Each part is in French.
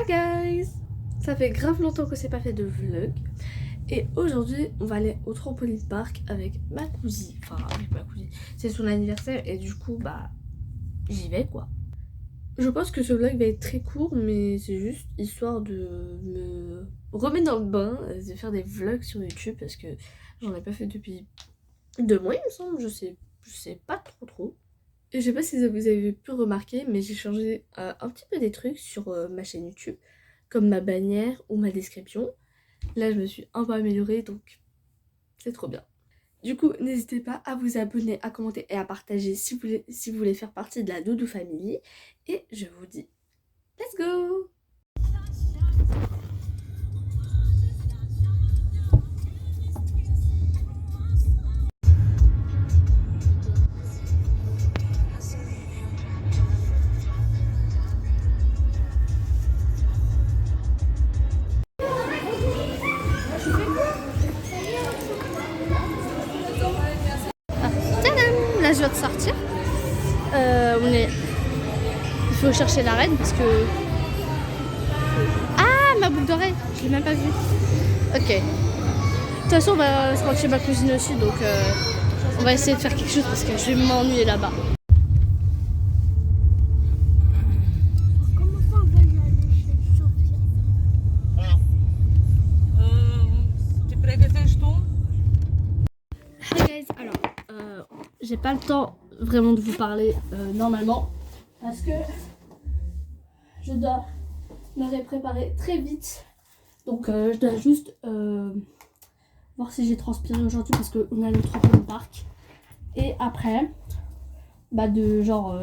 Hi guys! Ça fait grave longtemps que c'est pas fait de vlog. Et aujourd'hui, on va aller au trampoline park avec ma cousine. Enfin, avec ma cousine. C'est son anniversaire et du coup, bah, j'y vais quoi. Je pense que ce vlog va être très court, mais c'est juste histoire de me remettre dans le bain, de faire des vlogs sur YouTube parce que j'en ai pas fait depuis 2 mois, il me semble. Je sais pas trop. Et je sais pas si vous avez pu remarquer, mais j'ai changé un petit peu des trucs sur ma chaîne YouTube, comme ma bannière ou ma description. Là, je me suis un peu améliorée, donc c'est trop bien. Du coup, n'hésitez pas à vous abonner, à commenter et à partager si vous voulez faire partie de la Doudou Family. Et je vous dis, let's go! Tadam! Là, je viens de sortir. Il faut chercher la reine parce que... Ah, ma boucle d'oreille! Je l'ai même pas vue. Ok. De toute façon, on va se rendre chez ma cousine aussi, donc on va essayer de faire quelque chose parce que je vais m'ennuyer là-bas. Comment ça on va y aller chez Sophia? Tu pregătești tu? Hi guys, alors j'ai pas le temps vraiment de vous parler normalement parce que je dois me préparer très vite, donc je dois juste voir si j'ai transpiré aujourd'hui parce qu'on a le trampoline park et après bah de genre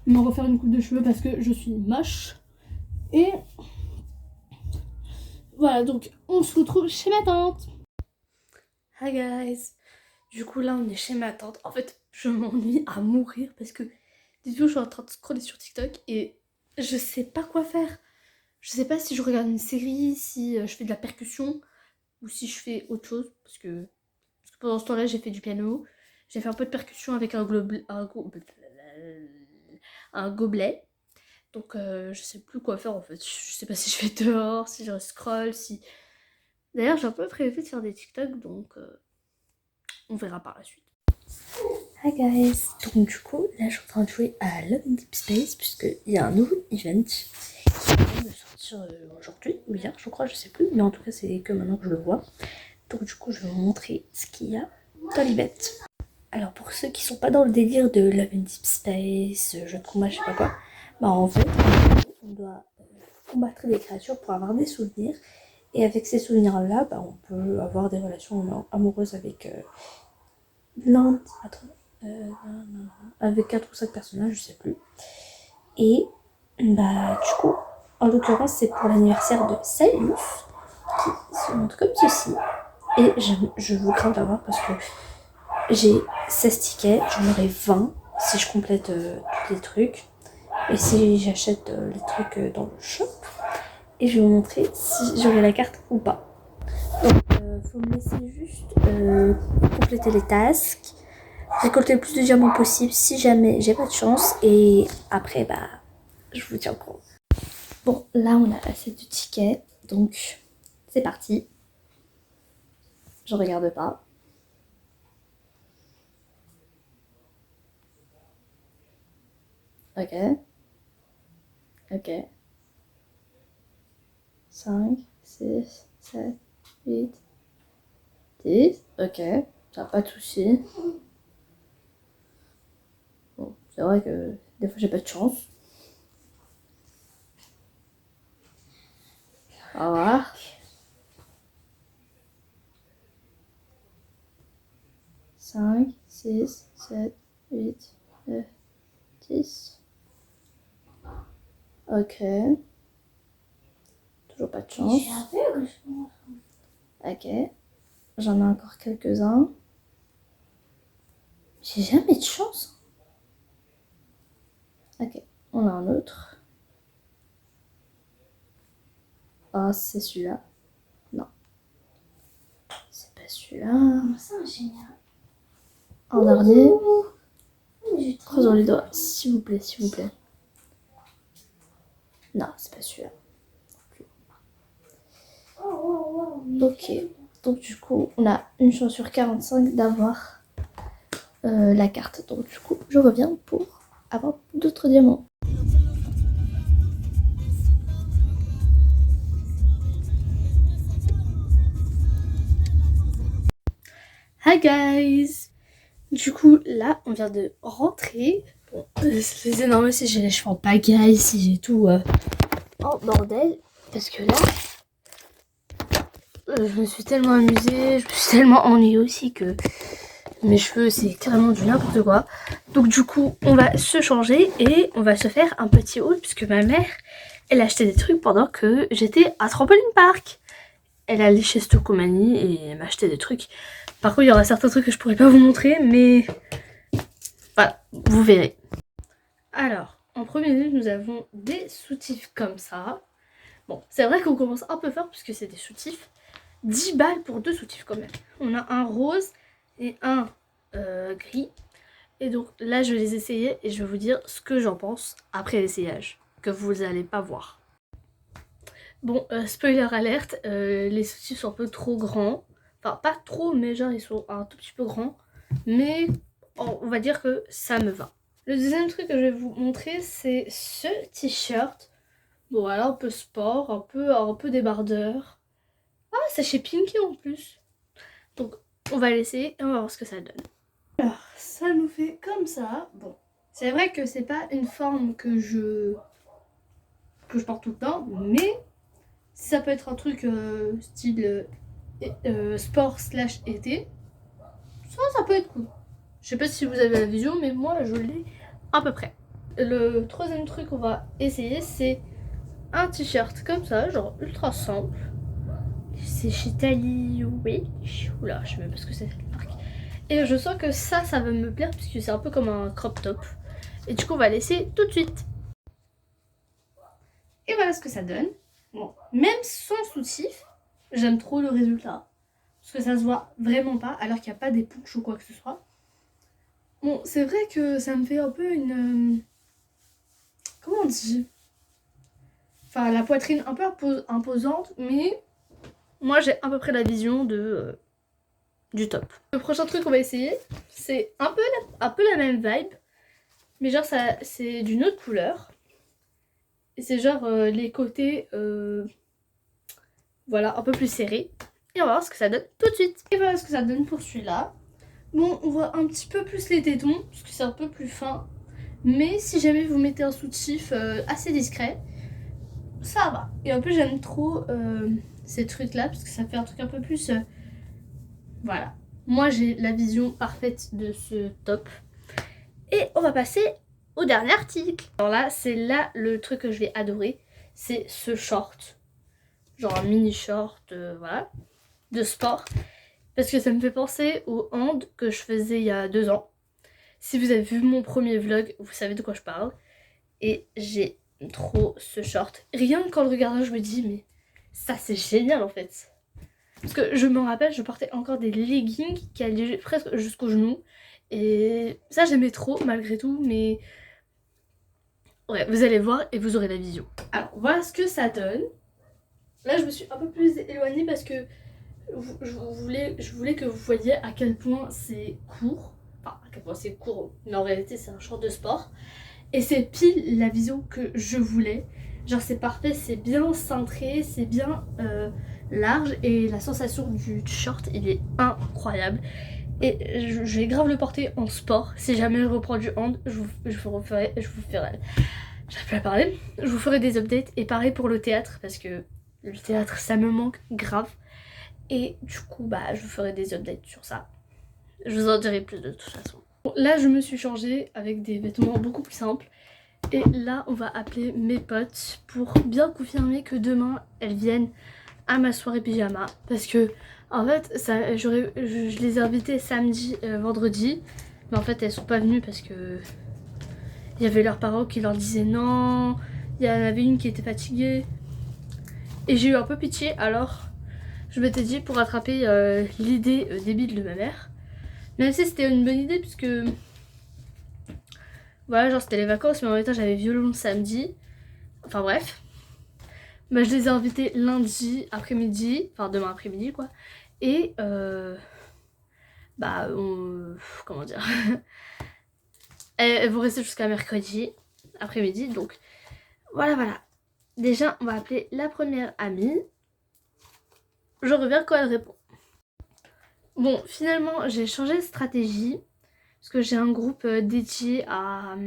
me refaire une coupe de cheveux parce que je suis moche et voilà, donc on se retrouve chez ma tante. Hi guys, du coup là on est chez ma tante. En fait je m'ennuie à mourir parce que dites-vous, je suis en train de scroller sur TikTok et je sais pas quoi faire. Je sais pas si je regarde une série, si je fais de la percussion ou si je fais autre chose parce que pendant ce temps-là j'ai fait du piano, j'ai fait un peu de percussion avec un gobelet. Donc je sais plus quoi faire en fait. Je sais pas si je vais dehors, si je scroll, si... D'ailleurs j'ai un peu prévu de faire des TikTok, donc on verra par la suite. Hi guys, donc du coup là je suis en train de jouer à Love in Deep Space puisqu'il y a un nouveau event qui vient de sortir aujourd'hui ou hier je crois, je sais plus, mais en tout cas c'est que maintenant que je le vois. Donc du coup je vais vous montrer ce qu'il y a dans l'event. Alors pour ceux qui sont pas dans le délire de Love in Deep Space, jeu de combat, je sais pas quoi, bah en fait on doit combattre des créatures pour avoir des souvenirs. Et avec ces souvenirs-là, bah, on peut avoir des relations amoureuses avec avec 4 ou 5 personnages, je sais plus. Et bah du coup, en l'occurrence, c'est pour l'anniversaire de Salus, qui se montre comme ceci. Et je vous crains d'avoir parce que j'ai 16 tickets, j'en aurai 20 si je complète tous les trucs. Et si j'achète les trucs dans le shop. Et je vais vous montrer si j'aurai la carte ou pas. Donc, faut me laisser juste compléter les tasks, récolter le plus de diamants possible si jamais j'ai pas de chance. Et après, bah, je vous tiens au courant. Bon, là, on a assez de tickets. Donc, c'est parti. Je regarde pas. Ok. Ok. 5, 6, 7, 8, 10. Ok. Ça pas de soucis. Bon, c'est vrai que des fois j'ai pas de chance. Au revoir. 5, 6, 7, 8, 9, 10. Ok. Toujours pas de chance. Ok. J'en ai encore quelques-uns. J'ai jamais de chance. Ok. On a un autre. Ah, c'est celui-là. Non. C'est pas celui-là. C'est un génial. Un dernier. Croisons les doigts. S'il vous plaît, s'il vous plaît. Non, c'est pas celui-là. Ok, donc du coup, on a une chance sur 45 d'avoir la carte. Donc du coup, je reviens pour avoir d'autres diamants. Hi guys! Du coup, là, on vient de rentrer. Bon, c'est énorme si j'ai les cheveux en pagaille, si j'ai tout en bordel. Parce que là, je me suis tellement amusée, je me suis tellement ennuyée aussi que mes cheveux, c'est carrément du n'importe quoi. Donc du coup, on va se changer et on va se faire un petit haul puisque ma mère, elle a acheté des trucs pendant que j'étais à Trampoline Park. Elle est allée chez Stocomanie et elle m'a acheté des trucs. Par contre, il y aura certains trucs que je pourrais pas vous montrer, mais voilà, vous verrez. Alors, en premier lieu, nous avons des soutifs comme ça. Bon, c'est vrai qu'on commence un peu fort puisque c'est des soutifs. 10 balles pour 2 soutifs quand même. On a un rose et un gris. Et donc là, je vais les essayer et je vais vous dire ce que j'en pense après l'essayage, que vous n'allez pas voir. Bon, spoiler alerte, les soutifs sont un peu trop grands. Enfin, pas trop, mais genre ils sont un tout petit peu grands. Mais on va dire que ça me va. Le deuxième truc que je vais vous montrer, c'est ce t-shirt. Bon, voilà, un peu sport, un peu débardeur. Ah, c'est chez Pinky en plus. Donc, on va l'essayer et on va voir ce que ça donne. Alors, ça nous fait comme ça. Bon, c'est vrai que c'est pas une forme que je porte tout le temps, mais ça peut être un truc style sport / été. Ça peut être cool. Je sais pas si vous avez la vision, mais moi je l'ai à peu près. Le troisième truc qu'on va essayer, c'est un t-shirt comme ça, genre ultra simple. C'est chez Tali, oui. Oula, je sais même pas ce que c'est cette marque. Et je sens que ça va me plaire puisque c'est un peu comme un crop top. Et du coup, on va l'essayer tout de suite. Et voilà ce que ça donne. Bon, même sans soutif, j'aime trop le résultat. Parce que ça se voit vraiment pas, alors qu'il n'y a pas des pouches ou quoi que ce soit. Bon, c'est vrai que ça me fait un peu une... comment on dit? Enfin, la poitrine un peu imposante, mais moi j'ai à peu près la vision de du top. Le prochain truc qu'on va essayer, c'est un peu la même vibe, mais genre ça c'est d'une autre couleur. Et c'est genre les côtés, voilà, un peu plus serrés. Et on va voir ce que ça donne tout de suite. Et voilà ce que ça donne pour celui-là. Bon, on voit un petit peu plus les tétons, parce que c'est un peu plus fin. Mais si jamais vous mettez un soutif assez discret, ça va. Et en plus, j'aime trop ces trucs-là, parce que ça fait un truc un peu plus... voilà. Moi, j'ai la vision parfaite de ce top. Et on va passer au dernier article. Alors là, c'est là le truc que je vais adorer. C'est ce short. Genre un mini short, voilà, de sport. Parce que ça me fait penser au hand que je faisais il y a 2 ans. Si vous avez vu mon premier vlog, vous savez de quoi je parle. Et j'ai trop ce short. Rien qu'en le regardant, je me dis, mais ça c'est génial en fait. Parce que je me rappelle, je portais encore des leggings qui allaient presque jusqu'au genou. Et ça j'aimais trop malgré tout, mais... ouais, vous allez voir et vous aurez la vision. Alors, voilà ce que ça donne. Là, je me suis un peu plus éloignée parce que je voulais que vous voyiez à quel point c'est court. Enfin, à quel point c'est court, mais en réalité, c'est un short de sport. Et c'est pile la vision que je voulais. Genre, c'est parfait, c'est bien cintré, c'est bien large. Et la sensation du short, il est incroyable. Et je vais grave le porter en sport. Si jamais je reprends du hand, je vous ferai... j'arrive plus à parler. Je vous ferai des updates. Et pareil pour le théâtre, parce que le théâtre, ça me manque grave. Et du coup, bah, je vous ferai des updates sur ça. Je vous en dirai plus de toute façon. Bon, là, je me suis changée avec des vêtements beaucoup plus simples. Et là, on va appeler mes potes pour bien confirmer que demain, elles viennent à ma soirée pyjama. Parce que, en fait, je les ai invitées samedi, vendredi. Mais en fait, elles sont pas venues parce que... il y avait leurs parents qui leur disaient non. Il y en avait une qui était fatiguée. Et j'ai eu un peu pitié, alors je m'étais dit pour rattraper l'idée débile de ma mère. Même si c'était une bonne idée puisque... voilà, genre c'était les vacances, mais en même temps j'avais violon le samedi. Enfin bref. Bah, je les ai invités lundi après-midi, enfin demain après-midi quoi. Et comment dire elles vont rester jusqu'à mercredi après-midi. Donc voilà. Déjà, on va appeler la première amie. Je reviens quand elle répond. Bon, finalement, j'ai changé de stratégie. Parce que j'ai un groupe dédié à...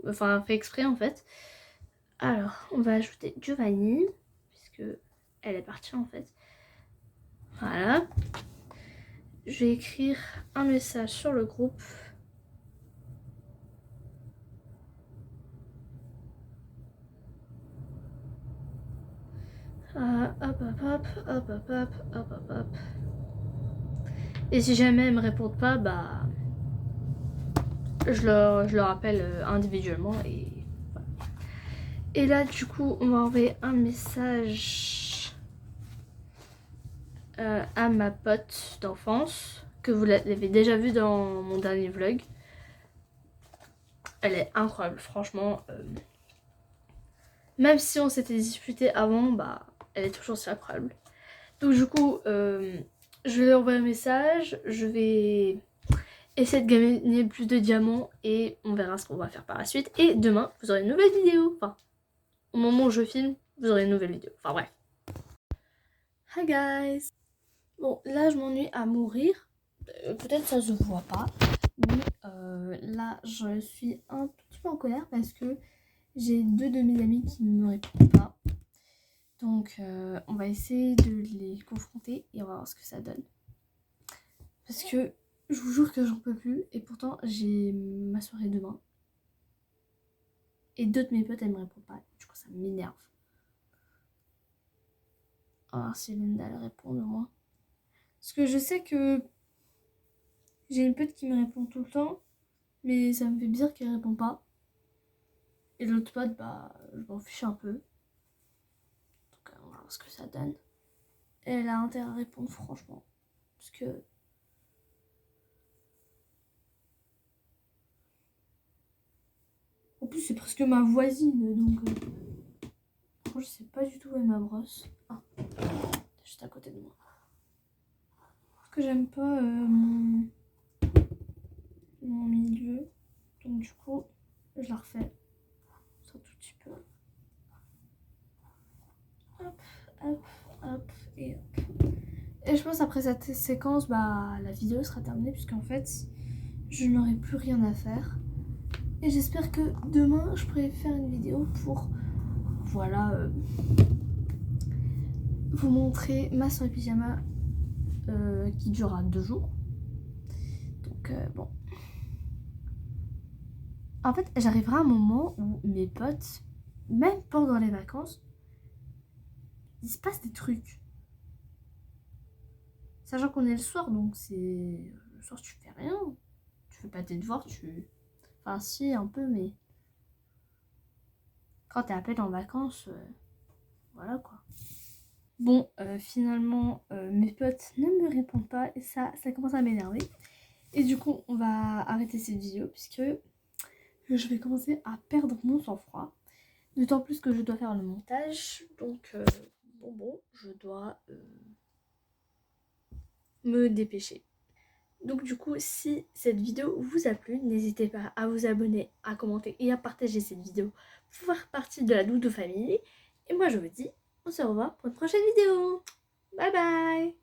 Enfin, fait exprès en fait. Alors, on va ajouter Giovanni. Puisque elle est partie en fait. Voilà. Je vais écrire un message sur le groupe. Hop. Et si jamais elles me répondent pas, bah je leur appelle individuellement et voilà. Et là du coup on va envoyer un message à ma pote d'enfance que vous l'avez déjà vu dans mon dernier vlog. Elle est incroyable franchement. Même si on s'était disputé avant, bah elle est toujours aussi incroyable. Donc du coup je vais lui envoyer un message, je vais essayer de gagner plus de diamants et on verra ce qu'on va faire par la suite. Et demain, vous aurez une nouvelle vidéo. Enfin, au moment où je filme, vous aurez une nouvelle vidéo. Enfin bref. Hi guys. Bon, là je m'ennuie à mourir. Peut-être ça se voit pas. Mais là, je suis un tout petit peu en colère parce que j'ai 2 de mes amis qui ne me répondent pas. Donc on va essayer de les confronter et on va voir ce que ça donne. Parce que je vous jure que j'en peux plus et pourtant j'ai ma soirée demain. Et 2 de mes potes elles me répondent pas. Du coup ça m'énerve. On va voir si Linda elle répond au moins. Parce que je sais que j'ai une pote qui me répond tout le temps. Mais ça me fait bizarre qu'elle répond pas. Et l'autre pote bah je m'en fiche un peu. Donc on va voir ce que ça donne. Et elle a intérêt à répondre franchement. Parce que... En plus c'est presque ma voisine donc... Je sais pas du tout où est ma brosse. Ah, juste à côté de moi. Parce que j'aime pas mon milieu. Donc du coup, je la refais. Un tout petit peu. Hop, et hop. Et je pense après cette séquence, bah la vidéo sera terminée puisqu'en fait, je n'aurai plus rien à faire. Et j'espère que demain, je pourrai faire une vidéo pour, voilà, vous montrer ma soirée pyjama qui durera 2 jours. Donc bon. En fait, j'arriverai à un moment où mes potes, même pendant les vacances, il se passe des trucs. Sachant qu'on est le soir, donc c'est... Le soir, tu fais rien. Tu fais pas tes devoirs, tu... Enfin, si, un peu, mais... Quand t'es à peine en vacances, voilà, quoi. Bon, finalement, mes potes ne me répondent pas, et ça commence à m'énerver. Et du coup, on va arrêter cette vidéo, puisque je vais commencer à perdre mon sang-froid. D'autant plus que je dois faire le montage, donc... je dois me dépêcher. Donc du coup, si cette vidéo vous a plu, n'hésitez pas à vous abonner, à commenter et à partager cette vidéo pour faire partie de la Doudou Family. Et moi je vous dis, on se revoit pour une prochaine vidéo. Bye bye.